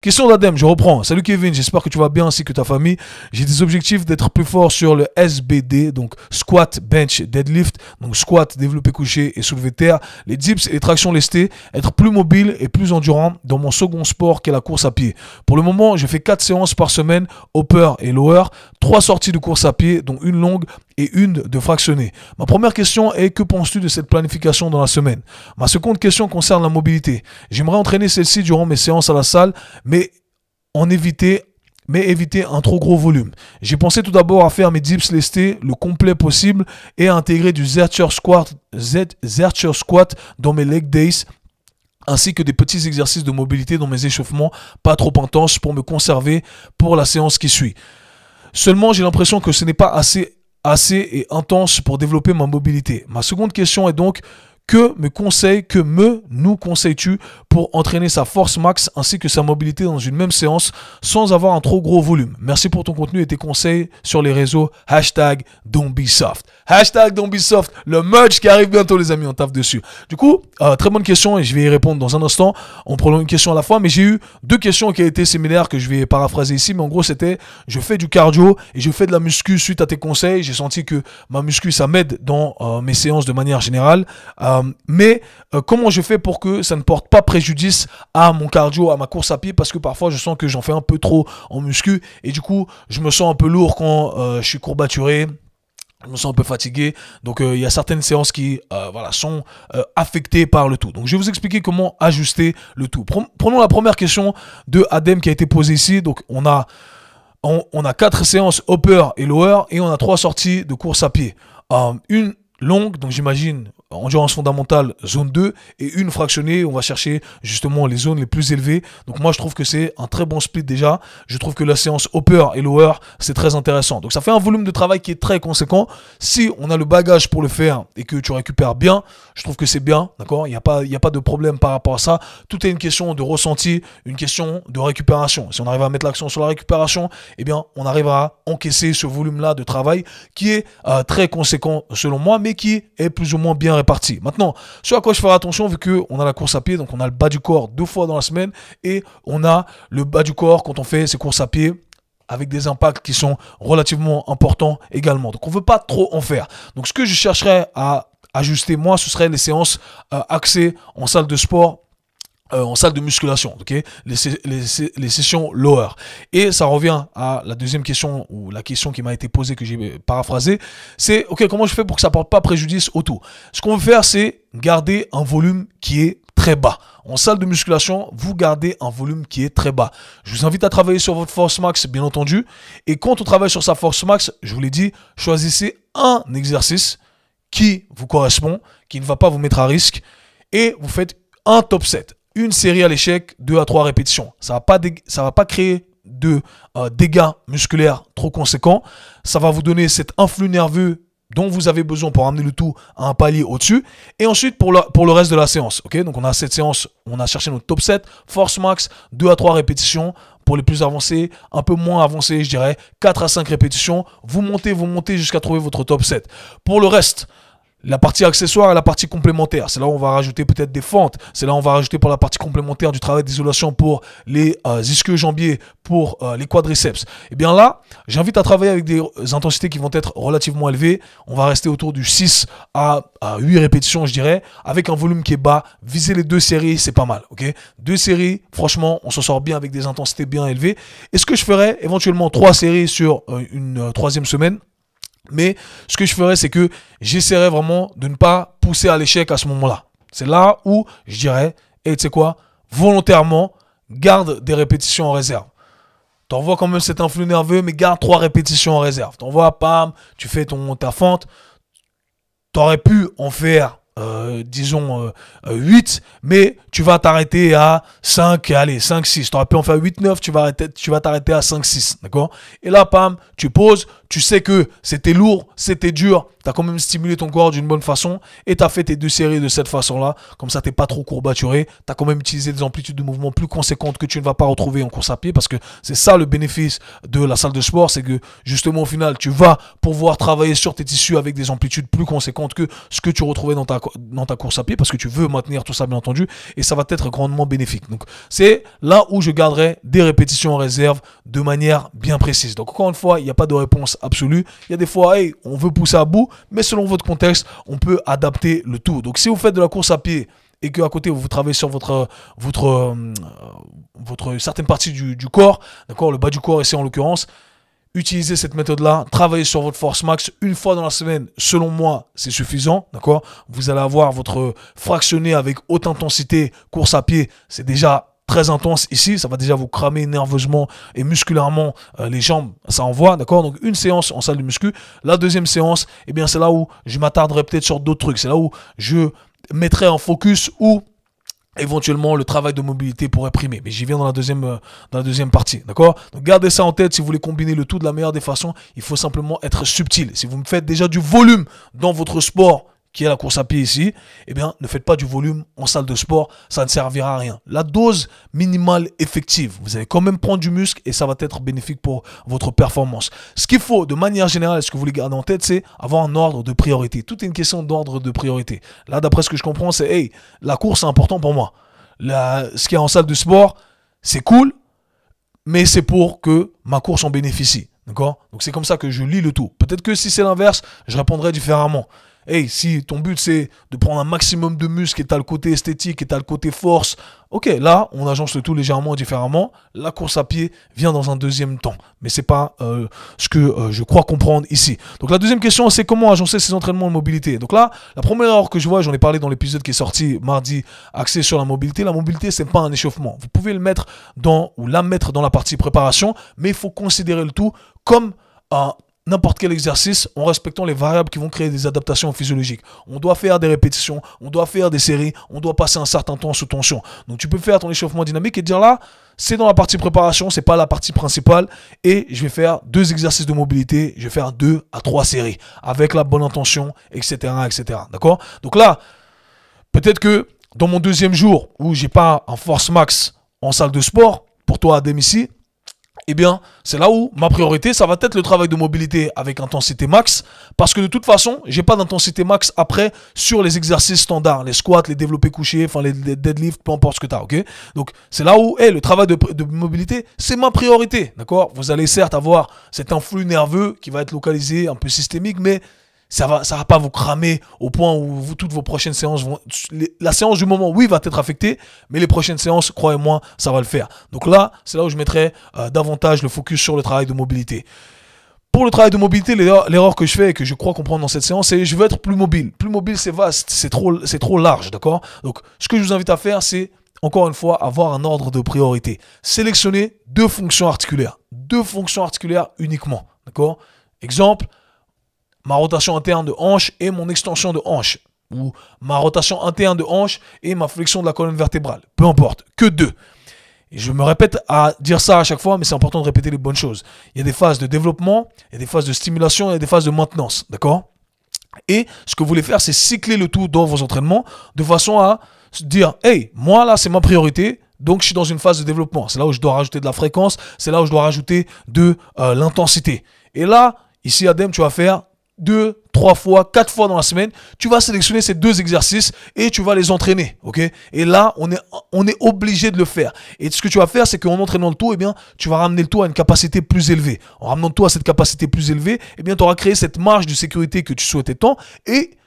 Question d'Adem, je reprends. Salut Kevin, j'espère que tu vas bien ainsi que ta famille. J'ai des objectifs d'être plus fort sur le SBD, donc squat, bench, deadlift, donc squat, développé couché et soulevé terre, les dips et les tractions lestées, être plus mobile et plus endurant dans mon second sport qui est la course à pied. Pour le moment, je fais 4 séances par semaine, upper et lower, 3 sorties de course à pied, dont une longue et une de fractionnée. Ma première question est: que penses-tu de cette planification dans la semaine? Ma seconde question concerne la mobilité. J'aimerais entraîner celle-ci durant mes séances à la salle, mais éviter un trop gros volume. J'ai pensé tout d'abord à faire mes dips lestés le complet possible et à intégrer du Zercher squat dans mes leg days, ainsi que des petits exercices de mobilité dans mes échauffements, pas trop intenses pour me conserver pour la séance qui suit. Seulement, j'ai l'impression que ce n'est pas assez et intense pour développer ma mobilité. Ma seconde question est donc: nous conseilles-tu pour entraîner sa force max ainsi que sa mobilité dans une même séance sans avoir un trop gros volume? Merci pour ton contenu et tes conseils sur les réseaux. Hashtag Don't Be Soft. Hashtag Don't Be Soft. Le merch qui arrive bientôt, les amis, on taffe dessus. Du coup, très bonne question et je vais y répondre dans un instant. On prend une question à la fois, mais j'ai eu 2 questions qui ont été similaires que je vais paraphraser ici. Mais en gros, c'était: je fais du cardio et je fais de la muscu suite à tes conseils. J'ai senti que ma muscu, ça m'aide dans mes séances de manière générale. Mais comment je fais pour que ça ne porte pas préjudice à mon cardio, à ma course à pied? Parce que parfois je sens que j'en fais un peu trop en muscu et du coup je me sens un peu lourd quand je suis courbaturé. Je me sens un peu fatigué, donc il y a certaines séances qui sont affectées par le tout. Donc je vais vous expliquer comment ajuster le tout. Prenons la première question de Adem qui a été posée ici. Donc on a 4 séances upper et lower et on a 3 sorties de course à pied. Une longue, donc j'imagine endurance fondamentale zone 2, et une fractionnée, on va chercher justement les zones les plus élevées. Donc moi je trouve que c'est un très bon split déjà. Je trouve que la séance upper et lower, c'est très intéressant. Donc ça fait un volume de travail qui est très conséquent. Si on a le bagage pour le faire et que tu récupères bien, je trouve que c'est bien, d'accord? Il n'y a pas de problème par rapport à ça. Tout est une question de ressenti, une question de récupération. Si on arrive à mettre l'accent sur la récupération, eh bien on arrive à encaisser ce volume-là de travail qui est très conséquent selon moi, mais qui est plus ou moins bien réparti. Maintenant, ce à quoi je ferai attention, vu qu'on a la course à pied, donc on a le bas du corps 2 fois dans la semaine et on a le bas du corps quand on fait ces courses à pied avec des impacts qui sont relativement importants également. Donc on ne veut pas trop en faire. Donc ce que je chercherais à ajuster moi, ce serait les séances axées en salle de sport, en salle de musculation, ok, les sessions lower. Et ça revient à la deuxième question, ou la question qui m'a été posée, que j'ai paraphrasée, c'est: ok, comment je fais pour que ça ne porte pas préjudice au tout? Ce qu'on veut faire, c'est garder un volume qui est très bas. En salle de musculation, vous gardez un volume qui est très bas. Je vous invite à travailler sur votre force max, bien entendu. Et quand on travaille sur sa force max, je vous l'ai dit, choisissez un exercice qui vous correspond, qui ne va pas vous mettre à risque, et vous faites un top 7. Une série à l'échec, 2 à 3 répétitions. Ça va pas créer de dégâts musculaires trop conséquents. Ça va vous donner cet influx nerveux dont vous avez besoin pour amener le tout à un palier au-dessus. Et ensuite, pour le reste de la séance. Okay, donc on a cette séance, on a cherché notre top 7, force max, 2 à 3 répétitions. Pour les plus avancés, un peu moins avancés, je dirais 4 à 5 répétitions. Vous montez jusqu'à trouver votre top 7. Pour le reste, la partie accessoire et la partie complémentaire, c'est là où on va rajouter peut-être des fentes, c'est là où on va rajouter pour la partie complémentaire du travail d'isolation pour les ischio-jambiers, pour les quadriceps. Et bien là, j'invite à travailler avec des intensités qui vont être relativement élevées. On va rester autour du 6 à 8 répétitions, je dirais, avec un volume qui est bas. Viser les 2 séries, c'est pas mal, ok? 2 séries, franchement, on s'en sort bien avec des intensités bien élevées. Est-ce que je ferais éventuellement 3 séries sur une 3e semaine? Mais ce que je ferais, c'est que j'essaierais vraiment de ne pas pousser à l'échec à ce moment-là. C'est là où je dirais: et tu sais quoi, volontairement, garde des répétitions en réserve. T'envoies quand même cet influx nerveux, mais garde 3 répétitions en réserve. T'envoies, pam, tu fais ta fente. T'aurais pu en faire, disons, 8, mais tu vas t'arrêter à 5, allez, 5, 6. Tu aurais pu en faire 8, 9, tu vas t'arrêter à 5, 6, d'accord? Et là, pam, tu poses, tu sais que c'était lourd, c'était dur, tu as quand même stimulé ton corps d'une bonne façon et tu as fait tes 2 séries de cette façon-là. Comme ça, tu n'es pas trop courbaturé. Tu as quand même utilisé des amplitudes de mouvement plus conséquentes que tu ne vas pas retrouver en course à pied parce que c'est ça le bénéfice de la salle de sport. C'est que justement, au final, tu vas pouvoir travailler sur tes tissus avec des amplitudes plus conséquentes que ce que tu retrouvais dans ta course à pied parce que tu veux maintenir tout ça, bien entendu, et ça va être grandement bénéfique. Donc, c'est là où je garderai des répétitions en réserve de manière bien précise. Donc, encore une fois, il n'y a pas de réponse absolue. Il y a des fois, hey, on veut pousser à bout, mais selon votre contexte, on peut adapter le tout. Donc, si vous faites de la course à pied et qu'à côté, vous travaillez sur votre certaine partie du corps, d'accord, le bas du corps ici en l'occurrence, utilisez cette méthode-là, travaillez sur votre force max une fois dans la semaine. Selon moi, c'est suffisant, d'accord. Vous allez avoir votre fractionné avec haute intensité, course à pied, c'est déjà très intense ici, ça va déjà vous cramer nerveusement et musculairement les jambes, ça envoie, d'accord. Donc une séance en salle de muscu. La deuxième séance, eh bien c'est là où je m'attarderai peut-être sur d'autres trucs, c'est là où je mettrai en focus ou éventuellement le travail de mobilité pourrait primer, mais j'y viens dans la deuxième partie, d'accord. Donc gardez ça en tête. Si vous voulez combiner le tout de la meilleure des façons, il faut simplement être subtil. Si vous me faites déjà du volume dans votre sport, qui est la course à pied ici, eh bien, ne faites pas du volume en salle de sport, ça ne servira à rien. La dose minimale effective, vous allez quand même prendre du muscle et ça va être bénéfique pour votre performance. Ce qu'il faut, de manière générale, ce que vous voulez garder en tête, c'est avoir un ordre de priorité. Tout est une question d'ordre de priorité. Là, d'après ce que je comprends, c'est, hey, la course, c'est important pour moi. Ce qu'il y a en salle de sport, c'est cool, mais c'est pour que ma course en bénéficie. D'accord? Donc, c'est comme ça que je lis le tout. Peut-être que si c'est l'inverse, je répondrai différemment. Hey, si ton but c'est de prendre un maximum de muscles et t'as le côté esthétique et t'as le côté force, ok, là on agence le tout légèrement différemment. La course à pied vient dans un deuxième temps, mais c'est pas ce que je crois comprendre ici. Donc la deuxième question, c'est comment agencer ces entraînements de mobilité. Donc là, la première erreur que je vois, j'en ai parlé dans l'épisode qui est sorti mardi, axé sur la mobilité. La mobilité, c'est pas un échauffement. Vous pouvez le mettre ou la mettre dans la partie préparation, mais il faut considérer le tout comme n'importe quel exercice en respectant les variables qui vont créer des adaptations physiologiques. On doit faire des répétitions, on doit faire des séries, on doit passer un certain temps sous tension. Donc tu peux faire ton échauffement dynamique et dire là, c'est dans la partie préparation, c'est pas la partie principale et je vais faire 2 exercices de mobilité, je vais faire 2 à 3 séries avec la bonne intention, etc., etc. D'accord? Donc là, peut-être que dans mon deuxième jour où j'ai pas un force max en salle de sport, pour toi Adem ici, eh bien, c'est là où ma priorité, ça va être le travail de mobilité avec intensité max, parce que de toute façon, j'ai pas d'intensité max après sur les exercices standards, les squats, les développés couchés, enfin les deadlifts, peu importe ce que tu as, ok? Donc, c'est là où, le travail de mobilité, c'est ma priorité, d'accord? Vous allez certes avoir cet influx nerveux qui va être localisé, un peu systémique, mais ça va pas vous cramer au point où toutes vos prochaines séances vont... La séance du moment, oui, va être affectée, mais les prochaines séances, croyez-moi, ça va le faire. Donc là, c'est là où je mettrai davantage le focus sur le travail de mobilité. Pour le travail de mobilité, l'erreur que je fais et que je crois comprendre dans cette séance, c'est je veux être plus mobile. Plus mobile, c'est vaste, c'est trop large, d'accord? Donc, ce que je vous invite à faire, c'est, encore une fois, avoir un ordre de priorité. Sélectionnez 2 fonctions articulaires. 2 fonctions articulaires uniquement, d'accord? Exemple, ma rotation interne de hanche et mon extension de hanche. Ou ma rotation interne de hanche et ma flexion de la colonne vertébrale. Peu importe, que 2. Et je me répète à dire ça à chaque fois, mais c'est important de répéter les bonnes choses. Il y a des phases de développement, il y a des phases de stimulation, il y a des phases de maintenance. D'accord? Et ce que vous voulez faire, c'est cycler le tout dans vos entraînements de façon à se dire, hey, moi là, c'est ma priorité. Donc, je suis dans une phase de développement. C'est là où je dois rajouter de la fréquence. C'est là où je dois rajouter de l'intensité. Et là, ici, Adem, tu vas faire 2, 3 fois, 4 fois dans la semaine, tu vas sélectionner ces 2 exercices et tu vas les entraîner, ok? Et là, on est obligé de le faire. Et ce que tu vas faire, c'est qu'en entraînant le tout, eh bien, tu vas ramener le tout à une capacité plus élevée. En ramenant le tout à cette capacité plus élevée, eh bien, tu auras créé cette marge de sécurité que tu souhaitais tant et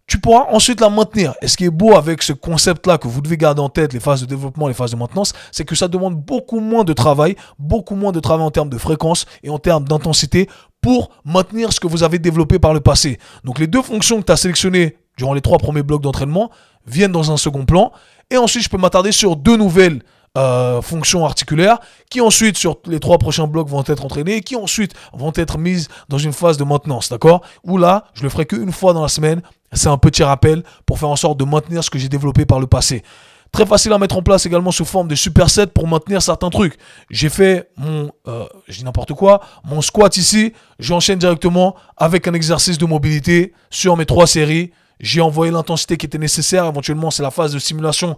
tu pourras ensuite la maintenir. Et ce qui est beau avec ce concept-là que vous devez garder en tête, les phases de développement, les phases de maintenance, c'est que ça demande beaucoup moins de travail en termes de fréquence et en termes d'intensité pour maintenir ce que vous avez développé par le passé. Donc les 2 fonctions que tu as sélectionnées durant les 3 premiers blocs d'entraînement viennent dans un second plan. Et ensuite, je peux m'attarder sur 2 nouvelles fonctions articulaires qui ensuite, sur les 3 prochains blocs, vont être entraînées et qui ensuite vont être mises dans une phase de maintenance, d'accord? Où là, je le ferai qu'une fois dans la semaine. C'est un petit rappel pour faire en sorte de maintenir ce que j'ai développé par le passé. Très facile à mettre en place également sous forme de superset pour maintenir certains trucs. J'ai fait mon, je dis n'importe quoi, mon squat ici. J'enchaîne directement avec un exercice de mobilité sur mes 3 séries. J'ai envoyé l'intensité qui était nécessaire. Éventuellement, c'est la phase de simulation.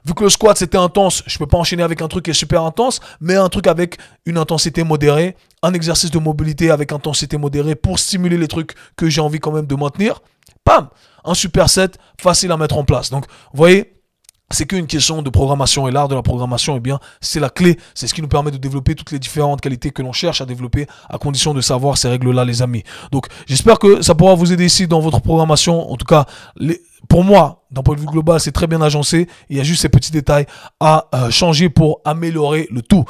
Vu que le squat c'était intense, je peux pas enchaîner avec un truc qui est super intense, mais un truc avec une intensité modérée, un exercice de mobilité avec intensité modérée pour stimuler les trucs que j'ai envie quand même de maintenir. Pam, un superset facile à mettre en place. Donc, vous voyez, c'est qu'une question de programmation et l'art de la programmation, eh bien, c'est la clé. C'est ce qui nous permet de développer toutes les différentes qualités que l'on cherche à développer à condition de savoir ces règles-là, les amis. Donc, j'espère que ça pourra vous aider ici dans votre programmation. En tout cas, pour moi, d'un point de vue global, c'est très bien agencé. Il y a juste ces petits détails à changer pour améliorer le tout.